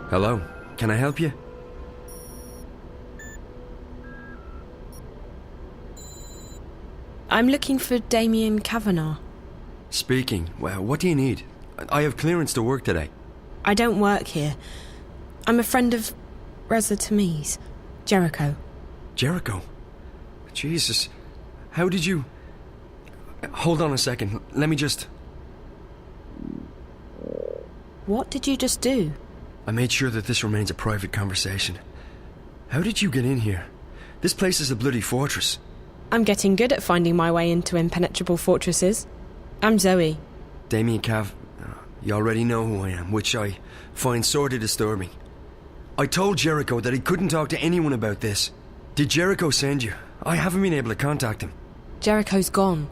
Hello, can I help you? I'm looking for Damien Kavanagh. Speaking. Well, what do you need? I have clearance to work today. I don't work here. I'm a friend of Reza Tamiz, Jericho. Jericho? Jesus. How did you... Hold on a second. Let me just... What did you just do? I made sure that this remains a private conversation. How did you get in here? This place is a bloody fortress. I'm getting good at finding my way into impenetrable fortresses. I'm Zoe. Damien Cav... You already know who I am, which I find sorely disturbing. I told Jericho that he couldn't talk to anyone about this. Did Jericho send you? I haven't been able to contact him. Jericho's gone.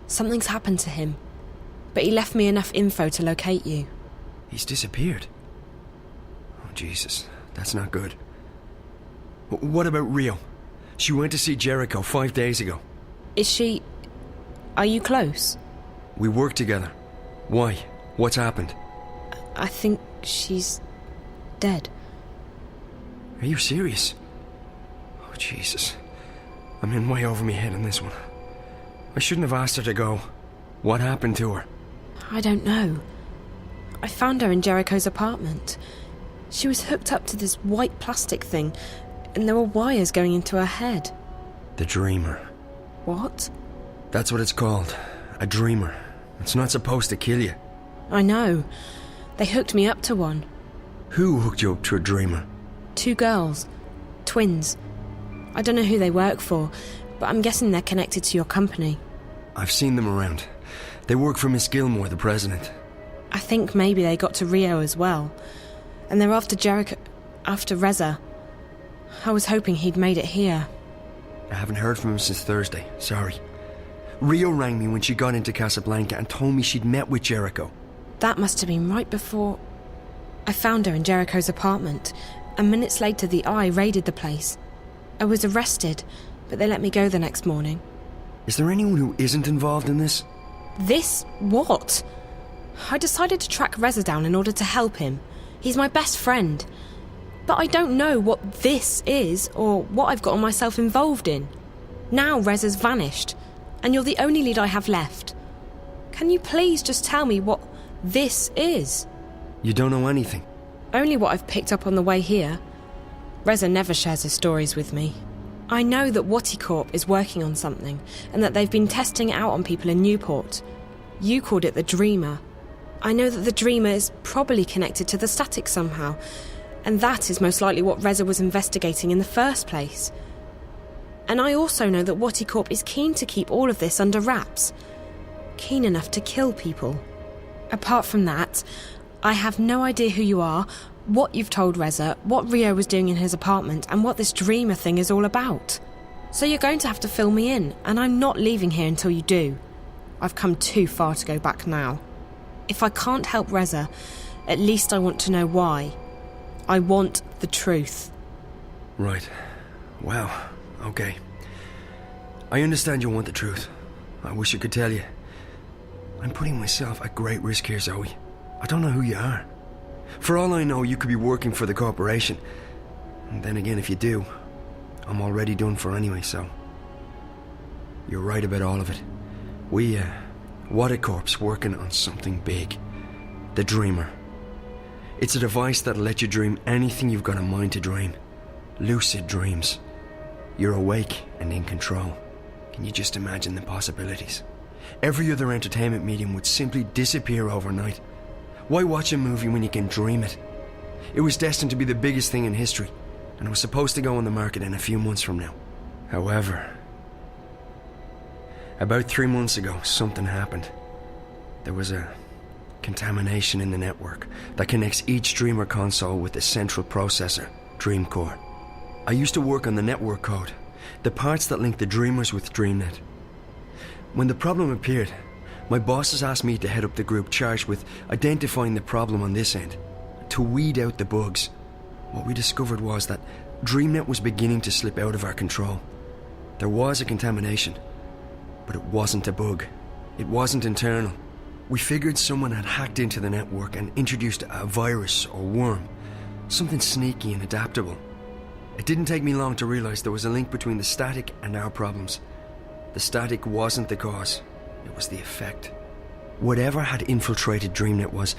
Something's happened to him. But he left me enough info to locate you. He's disappeared. Oh, Jesus. That's not good. What about Rio? She went to see Jericho 5 days ago. Is she... Are you close? We work together. Why? What's happened? I think she's... dead. Are you serious? Oh, Jesus. I'm in way over my head on this one. I shouldn't have asked her to go. What happened to her? I don't know. I found her in Jericho's apartment. She was hooked up to this white plastic thing, and there were wires going into her head. The Dreamer. What? That's what it's called. A Dreamer. It's not supposed to kill you. I know. They hooked me up to one. Who hooked you up to a Dreamer? 2 girls. Twins. I don't know who they work for, but I'm guessing they're connected to your company. I've seen them around. They work for Miss Gilmore, the president. I think maybe they got to Rio as well. And they're after Jericho... after Reza. I was hoping he'd made it here. I haven't heard from him since Thursday. Sorry. Rio rang me when she got into Casablanca and told me she'd met with Jericho. That must have been right before... I found her in Jericho's apartment, and minutes later the Eye raided the place. I was arrested, but they let me go the next morning. Is there anyone who isn't involved in this? This? What? I decided to track Reza down in order to help him. He's my best friend. But I don't know what this is, or what I've gotten myself involved in. Now Reza's vanished, and you're the only lead I have left. Can you please just tell me what this is? You don't know anything? Only what I've picked up on the way here. Reza never shares his stories with me. I know that Watty Corp is working on something, and that they've been testing it out on people in Newport. You called it the Dreamer. I know that the Dreamer is probably connected to the static somehow, and that is most likely what Reza was investigating in the first place. And I also know that Watty Corp is keen to keep all of this under wraps. Keen enough to kill people. Apart from that, I have no idea who you are, what you've told Reza, what Rio was doing in his apartment, and what this Dreamer thing is all about. So you're going to have to fill me in, and I'm not leaving here until you do. I've come too far to go back now. If I can't help Reza, at least I want to know why. I want the truth. Right. Well, okay. I understand you want the truth. I wish I could tell you. I'm putting myself at great risk here, Zoe. I don't know who you are. For all I know, you could be working for the corporation. And then again, if you do, I'm already done for anyway, so... You're right about all of it. We, Corp's working on something big. The Dreamer. It's a device that'll let you dream anything you've got a mind to dream. Lucid dreams. You're awake and in control. Can you just imagine the possibilities? Every other entertainment medium would simply disappear overnight. Why watch a movie when you can dream it? It was destined to be the biggest thing in history, and it was supposed to go on the market in a few months from now. However, about 3 months ago, something happened. There was a contamination in the network that connects each Dreamer console with the central processor, Dream Core. I used to work on the network code, the parts that link the Dreamers with DreamNet. When the problem appeared, my bosses asked me to head up the group charged with identifying the problem on this end, to weed out the bugs. What we discovered was that DreamNet was beginning to slip out of our control. There was a contamination, but it wasn't a bug. It wasn't internal. We figured someone had hacked into the network and introduced a virus or worm. Something sneaky and adaptable. It didn't take me long to realize there was a link between the static and our problems. The static wasn't the cause, it was the effect. Whatever had infiltrated DreamNet was,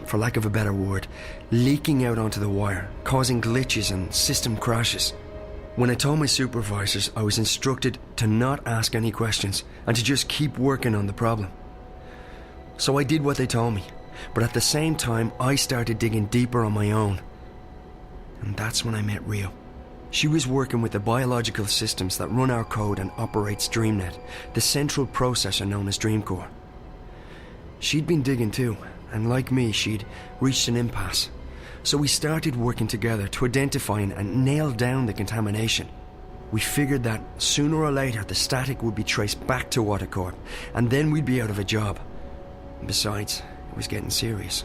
for lack of a better word, leaking out onto the wire, causing glitches and system crashes. When I told my supervisors, I was instructed to not ask any questions and to just keep working on the problem. So I did what they told me, but at the same time I started digging deeper on my own. And that's when I met Rio. She was working with the biological systems that run our code and operates DreamNet, the central processor known as Dreamcore. She'd been digging too, and like me, she'd reached an impasse. So we started working together to identify and nail down the contamination. We figured that sooner or later the static would be traced back to Watercorp, and then we'd be out of a job. And besides, it was getting serious.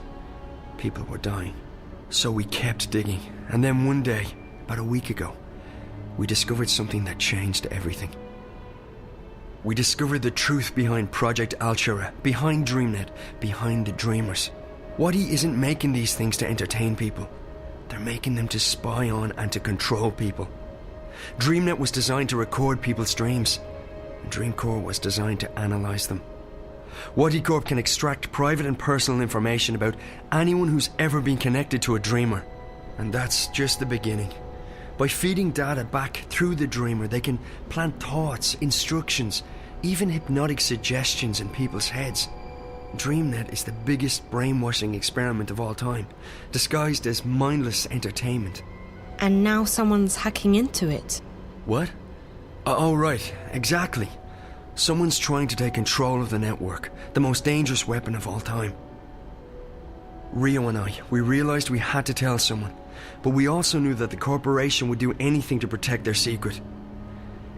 People were dying. So we kept digging, and then one day, about a week ago, we discovered something that changed everything. We discovered the truth behind Project Altura, behind DreamNet, behind the Dreamers. Wadi isn't making these things to entertain people. They're making them to spy on and to control people. DreamNet was designed to record people's dreams, and Dreamcore was designed to analyze them. Wadi Corp can extract private and personal information about anyone who's ever been connected to a Dreamer. And that's just the beginning. By feeding data back through the Dreamer, they can plant thoughts, instructions, even hypnotic suggestions in people's heads. DreamNet is the biggest brainwashing experiment of all time, disguised as mindless entertainment. And now someone's hacking into it. What? Oh, right, exactly. Someone's trying to take control of the network, the most dangerous weapon of all time. Rio and I, we realized we had to tell someone, but we also knew that the corporation would do anything to protect their secret.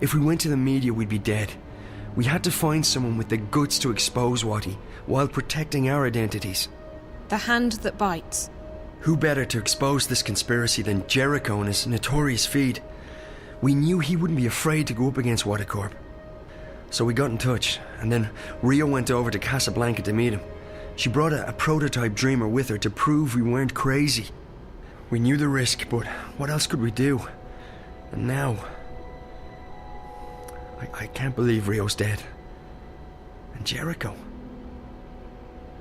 If we went to the media, we'd be dead. We had to find someone with the guts to expose Wadi, while protecting our identities. The hand that bites. Who better to expose this conspiracy than Jericho and his notorious feed? We knew he wouldn't be afraid to go up against Watercorp. So we got in touch, and then Rio went over to Casablanca to meet him. She brought a prototype Dreamer with her to prove we weren't crazy. We knew the risk, but what else could we do? And now... I can't believe Rio's dead. And Jericho.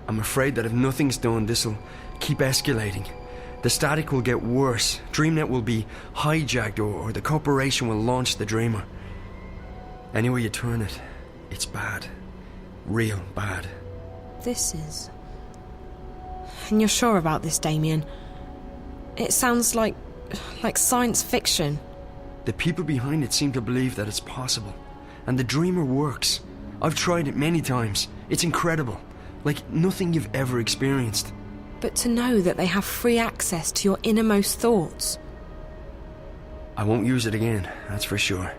I'm afraid that if nothing's done, this'll keep escalating. The static will get worse. DreamNet will be hijacked, or the corporation will launch the Dreamer. Anywhere you turn it, it's bad. Real bad. This is... And you're sure about this, Damien? It sounds like science fiction. The people behind it seem to believe that it's possible. And the Dreamer works. I've tried it many times. It's incredible. Like nothing you've ever experienced. But to know that they have free access to your innermost thoughts... I won't use it again, that's for sure.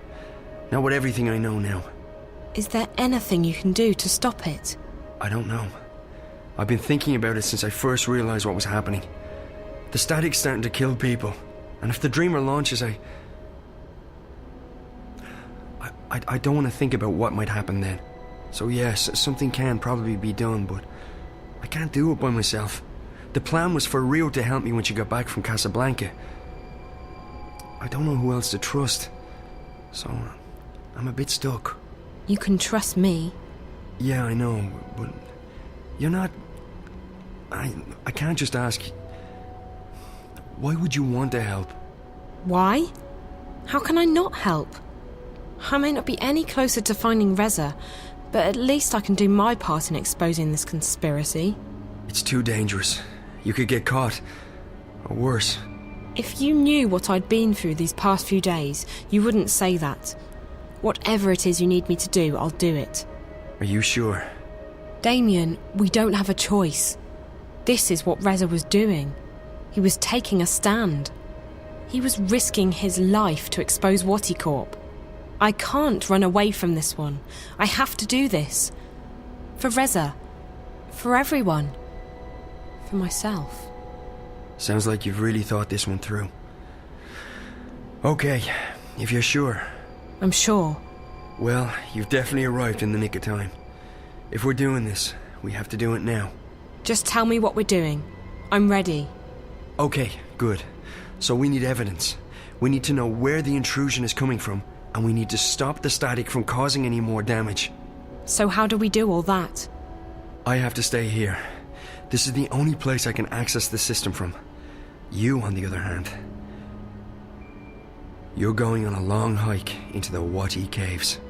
Not with everything I know now. Is there anything you can do to stop it? I don't know. I've been thinking about it since I first realized what was happening. The static's starting to kill people. And if the Dreamer launches, I don't want to think about what might happen then. So yes, something can probably be done, but I can't do it by myself. The plan was for Rio to help me when she got back from Casablanca. I don't know who else to trust. So I'm a bit stuck. You can trust me. Yeah, I know, but you're not... I can't just ask... Why would you want to help? Why? How can I not help? I may not be any closer to finding Reza, but at least I can do my part in exposing this conspiracy. It's too dangerous. You could get caught. Or worse. If you knew what I'd been through these past few days, you wouldn't say that. Whatever it is you need me to do, I'll do it. Are you sure? Damien, we don't have a choice. This is what Reza was doing. He was taking a stand. He was risking his life to expose Watercorp. I can't run away from this one. I have to do this. For Reza. For everyone. For myself. Sounds like you've really thought this one through. Okay, if you're sure. I'm sure. Well, you've definitely arrived in the nick of time. If we're doing this, we have to do it now. Just tell me what we're doing. I'm ready. Okay, Good. So we need evidence. We need to know where the intrusion is coming from, and we need to stop the static from causing any more damage. So how do we do all that? I have to stay here. This is the only place I can access the system from. You, on the other hand, you're going on a long hike into the Wati Caves.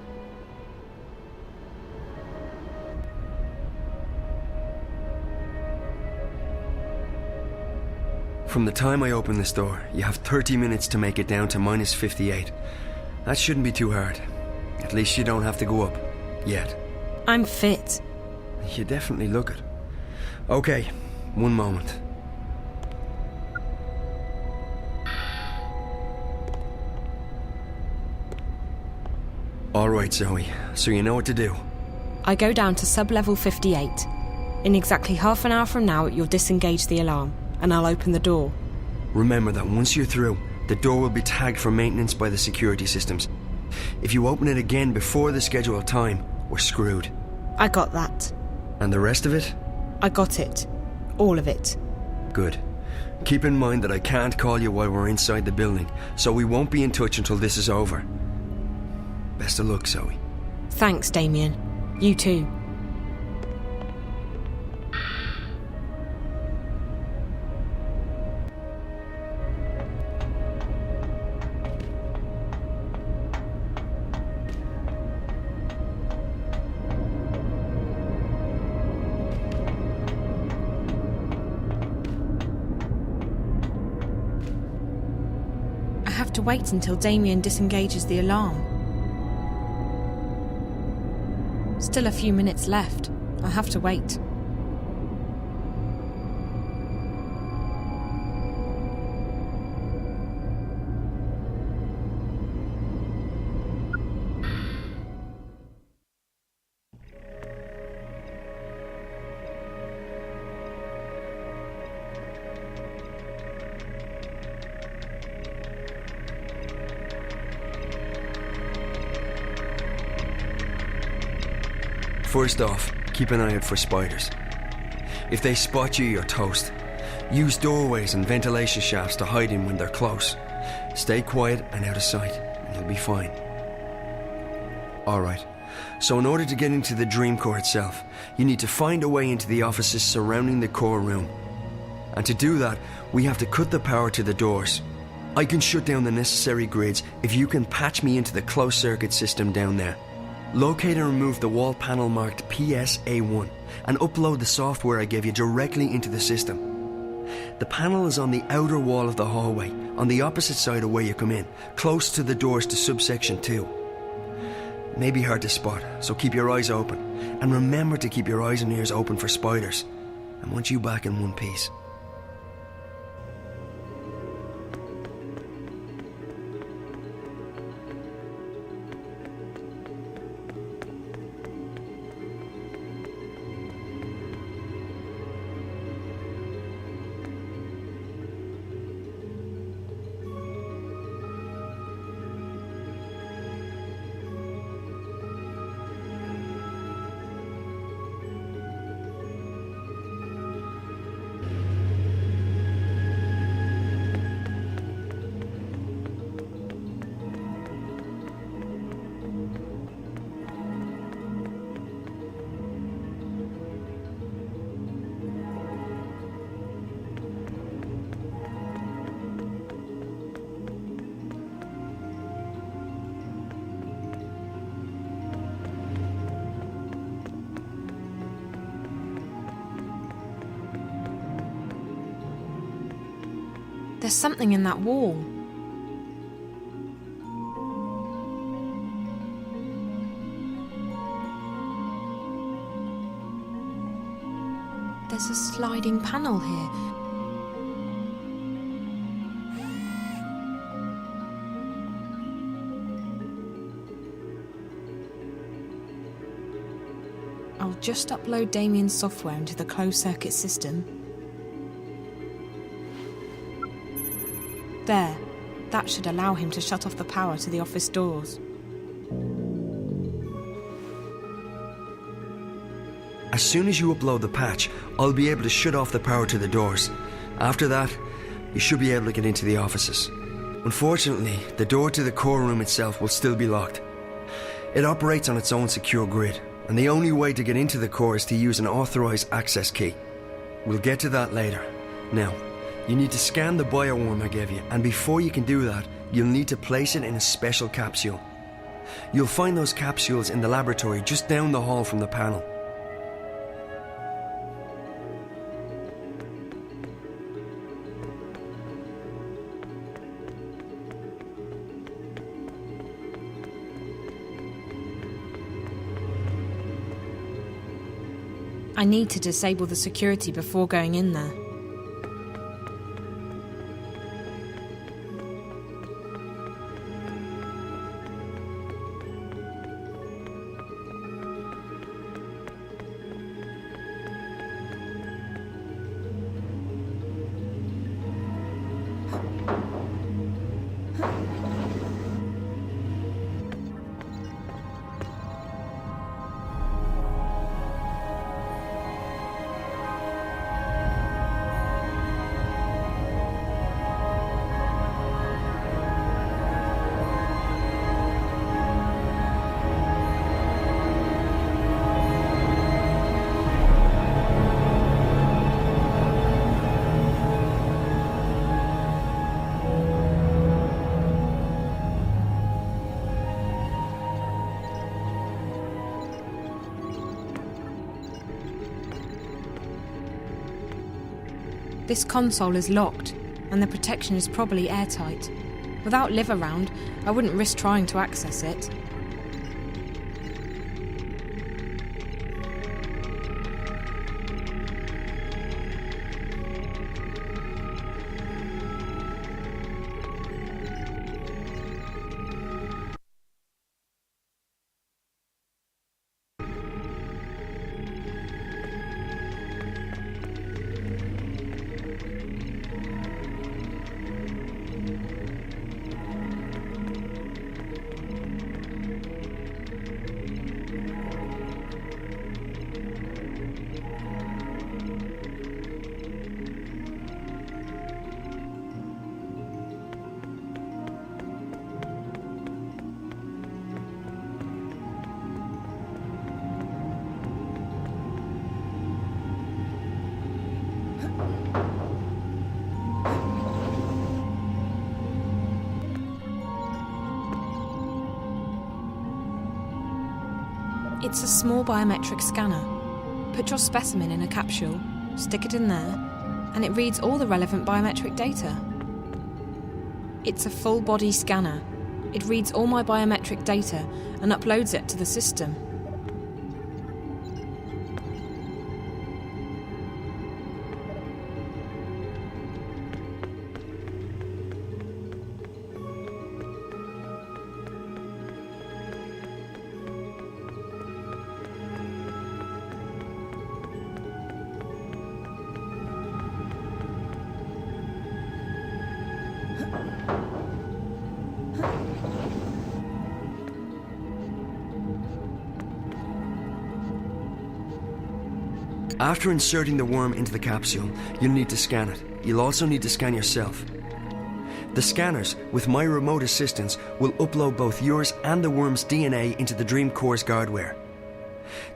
From the time I open this door, you have 30 minutes to make it down to minus 58. That shouldn't be too hard. At least you don't have to go up. Yet. I'm fit. You definitely look it. Okay, one moment. Alright, Zoe, so you know what to do. I go down to sub-level 58. In exactly half an hour from now, you'll disengage the alarm, and I'll open the door. Remember that once you're through, the door will be tagged for maintenance by the security systems. If you open it again before the scheduled time, we're screwed. I got that. And the rest of it? I got it. All of it. Good. Keep in mind that I can't call you while we're inside the building, so we won't be in touch until this is over. Best of luck, Zoe. Thanks, Damien. You too. I have to wait until Damien disengages the alarm. Still a few minutes left. I have to wait. First off, keep an eye out for spiders. If they spot you, you're toast. Use doorways and ventilation shafts to hide in when they're close. Stay quiet and out of sight, and you'll be fine. Alright, so in order to get into the dream core itself, you need to find a way into the offices surrounding the core room. And to do that, we have to cut the power to the doors. I can shut down the necessary grids if you can patch me into the closed circuit system down there. Locate and remove the wall panel marked PSA1 and upload the software I gave you directly into the system. The panel is on the outer wall of the hallway, on the opposite side of where you come in, close to the doors to subsection 2. May be hard to spot, so keep your eyes open. And remember to keep your eyes and ears open for spiders. I want you back in one piece. There's something in that wall. There's a sliding panel here. I'll just upload Damien's software into the closed circuit system. There. That should allow him to shut off the power to the office doors. As soon as you upload the patch, I'll be able to shut off the power to the doors. After that, you should be able to get into the offices. Unfortunately, the door to the core room itself will still be locked. It operates on its own secure grid, and the only way to get into the core is to use an authorized access key. We'll get to that later. Now, you need to scan the bioworm I gave you, and before you can do that, you'll need to place it in a special capsule. You'll find those capsules in the laboratory just down the hall from the panel. I need to disable the security before going in there. This console is locked, and the protection is probably airtight. Without Liv around, I wouldn't risk trying to access it. It's a small biometric scanner. Put your specimen in a capsule, stick it in there, and it reads all the relevant biometric data. It's a full-body scanner. It reads all my biometric data and uploads it to the system. After inserting the worm into the capsule, you'll need to scan it. You'll also need to scan yourself. The scanners, with my remote assistance, will upload both yours and the worm's DNA into the Dream Core's guardware.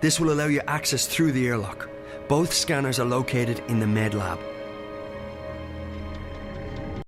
This will allow you access through the airlock. Both scanners are located in the med lab.